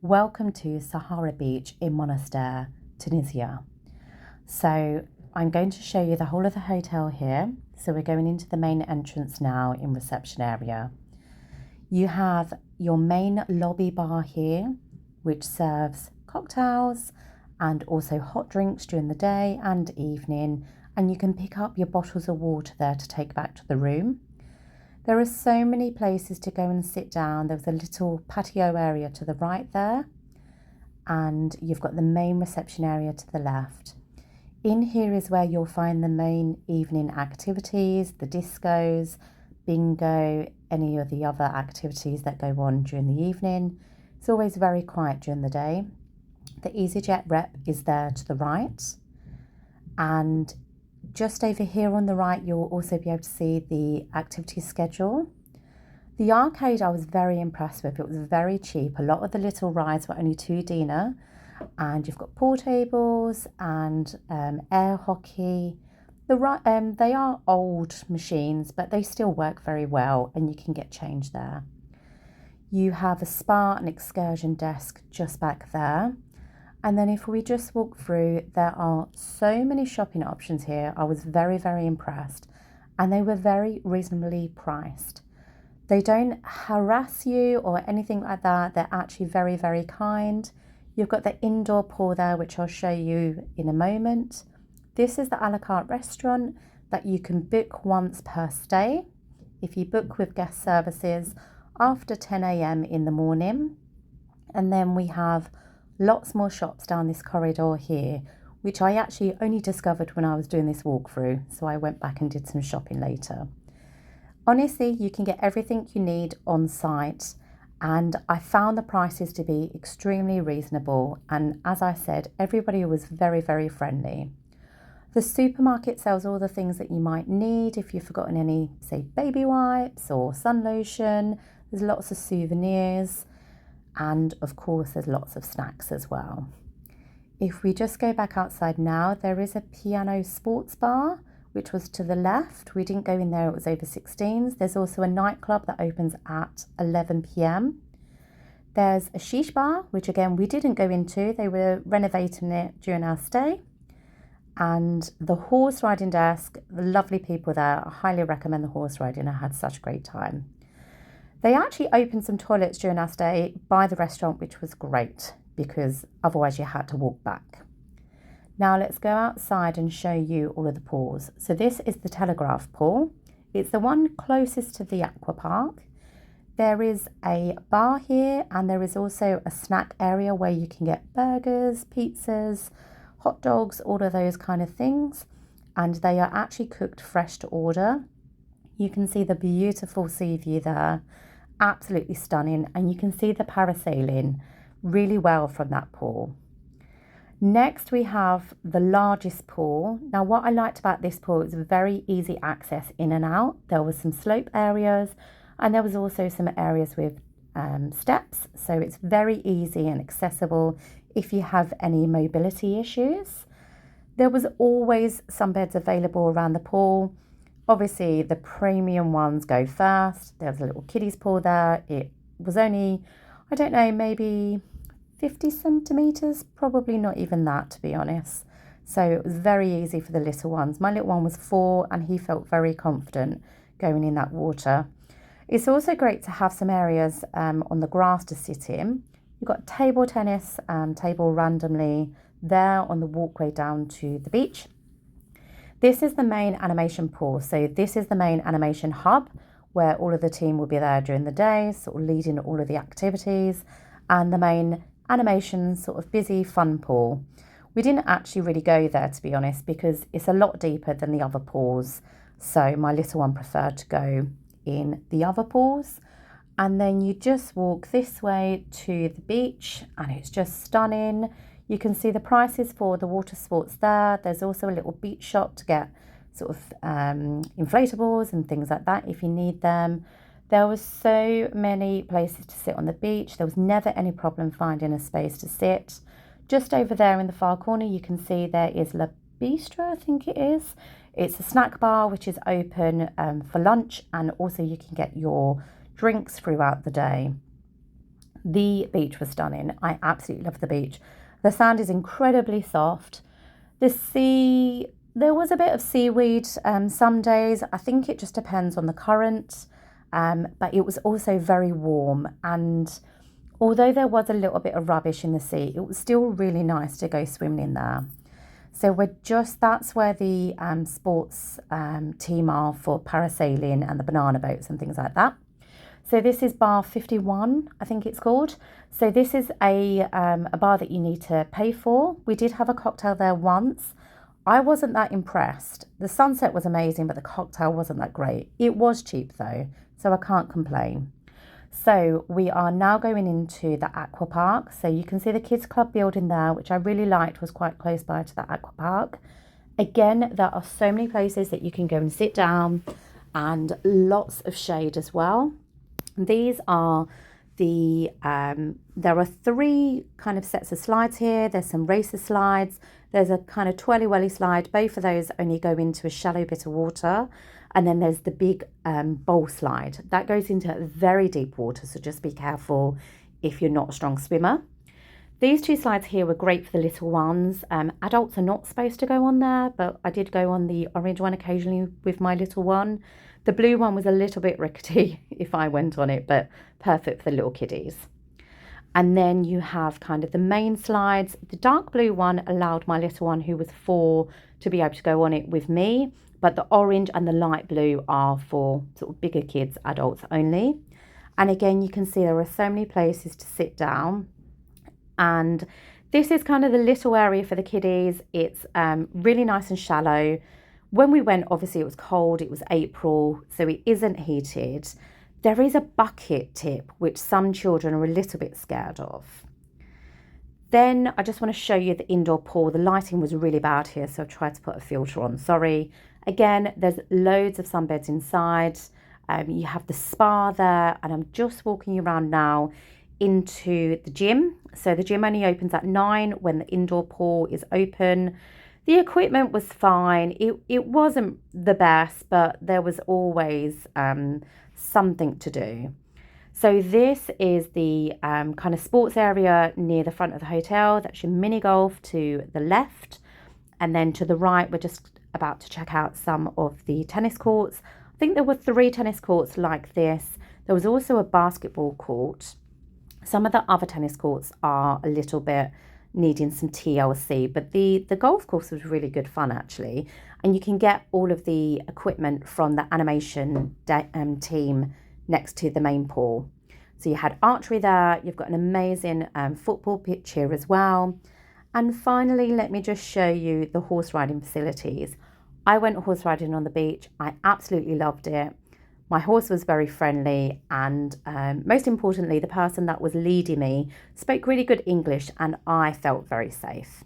Welcome to Sahara Beach in Monastair, Tunisia. So I'm going to show you the whole of the hotel here. So we're going into the main entrance now in reception area. You have your main lobby bar here, which serves cocktails and also hot drinks during the day and evening. And you can pick up your bottles of water there to take back to the room. There are so many places to go and sit down. There's a little patio area to the right there, and you've got the main reception area to the left. In here is where you'll find the main evening activities, the discos, bingo, any of the other activities that go on during the evening. It's always very quiet during the day. The EasyJet rep is there to the right, and just over here on the right, you'll also be able to see the activity schedule. The arcade I was very impressed with. It was very cheap. A lot of the little rides were only $2 dinar, and you've got pool tables and air hockey. They are old machines, but they still work very well, and you can get change there. You have a spa and excursion desk just back there. And then if we just walk through, there are so many shopping options here. I was very, very impressed, and they were very reasonably priced. They don't harass you or anything like that. They're actually very, very kind. You've got the indoor pool there, which I'll show you in a moment. This is the a la carte restaurant that you can book once per stay. If you book with guest services after 10 a.m. in the morning. And then we have lots more shops down this corridor here, which I actually only discovered when I was doing this walkthrough. So I went back and did some shopping later. Honestly, you can get everything you need on site, and I found the prices to be extremely reasonable. And as I said, everybody was very, very friendly. The supermarket sells all the things that you might need if you've forgotten any, say, baby wipes or sun lotion. There's lots of souvenirs. And of course, there's lots of snacks as well. If we just go back outside now, there is a piano sports bar, which was to the left. We didn't go in there, it was over 16s. There's also a nightclub that opens at 11 p.m. There's a sheesh bar, which again, we didn't go into. They were renovating it during our stay. And the horse riding desk, the lovely people there. I highly recommend the horse riding. I had such a great time. They actually opened some toilets during our stay by the restaurant, which was great because otherwise you had to walk back. Now let's go outside and show you all of the pools. So this is the Telegraph pool. It's the one closest to the Aqua park. There is a bar here, and there is also a snack area where you can get burgers, pizzas, hot dogs, all of those kind of things. And they are actually cooked fresh to order. You can see the beautiful sea view there. Absolutely stunning, and you can see the parasailing really well from that pool. Next we have the largest pool. Now what I liked about this pool is very easy access in and out. There was some slope areas, and there was also some areas with steps, so it's very easy and accessible if you have any mobility issues. There was always some beds available around the pool. Obviously, the premium ones go first. There's a little kiddies pool there. It was only, I don't know, maybe 50 centimetres, probably not even that, to be honest. So it was very easy for the little ones. My little one was 4, and he felt very confident going in that water. It's also great to have some areas on the grass to sit in. You've got table tennis table randomly there on the walkway down to the beach. This is the main animation pool. So this is the main animation hub where all of the team will be there during the day, sort of leading all of the activities, and the main animation sort of busy fun pool. We didn't actually really go there, to be honest, because it's a lot deeper than the other pools. So my little one preferred to go in the other pools. And then you just walk this way to the beach, and it's just stunning. You can see the prices for the water sports there. There's also a little beach shop to get sort of inflatables and things like that if you need them. There was so many places to sit on the beach. There was never any problem finding a space to sit. Just over there in the far corner, you can see there is La Bistro, I think it is. It's a snack bar which is open for lunch, and also you can get your drinks throughout the day. The beach was stunning. I absolutely love the beach. The sand is incredibly soft. The sea, there was a bit of seaweed some days. I think it just depends on the current. But it was also very warm. And although there was a little bit of rubbish in the sea, it was still really nice to go swimming in there. So that's where the sports team are for parasailing and the banana boats and things like that. So this is bar 51, I think it's called. So this is a bar that you need to pay for. We did have a cocktail there once. I wasn't that impressed. The sunset was amazing, but the cocktail wasn't that great. It was cheap though, so I can't complain. So we are now going into the Aqua Park. So you can see the kids club building there, which I really liked, was quite close by to the Aqua Park. Again, there are so many places that you can go and sit down and lots of shade as well. These are there are 3 kind of sets of slides here. There's some racer slides. There's a kind of twirly welly slide. Both of those only go into a shallow bit of water. And then there's the big bowl slide. That goes into very deep water, so just be careful if you're not a strong swimmer. These 2 slides here were great for the little ones. Adults are not supposed to go on there, but I did go on the orange one occasionally with my little one. The blue one was a little bit rickety if I went on it, but perfect for the little kiddies. And then you have kind of the main slides. The dark blue one allowed my little one, who was 4, to be able to go on it with me. But the orange and the light blue are for sort of bigger kids, adults only. And again, you can see there are so many places to sit down. And this is kind of the little area for the kiddies. It's really nice and shallow. When we went, obviously it was cold, it was April, so it isn't heated. There is a bucket tip, which some children are a little bit scared of. Then I just want to show you the indoor pool. The lighting was really bad here, so I tried to put a filter on, sorry. Again, there's loads of sunbeds inside. You have the spa there, and I'm just walking you around now into the gym. So the gym only opens at 9 when the indoor pool is open. The equipment was fine. It wasn't the best, but there was always something to do. So this is the kind of sports area near the front of the hotel. That's your mini golf to the left. And then to the right, we're just about to check out some of the tennis courts. I think there were 3 tennis courts like this. There was also a basketball court. Some of the other tennis courts are a little bit needing some TLC, but the golf course was really good fun actually. And you can get all of the equipment from the animation team next to the main pool. So you had archery there. You've got an amazing football pitch here as well. And finally, let me just show you the horse riding facilities. I went horse riding on the beach. I absolutely loved it. My horse was very friendly, and most importantly, the person that was leading me spoke really good English, and I felt very safe.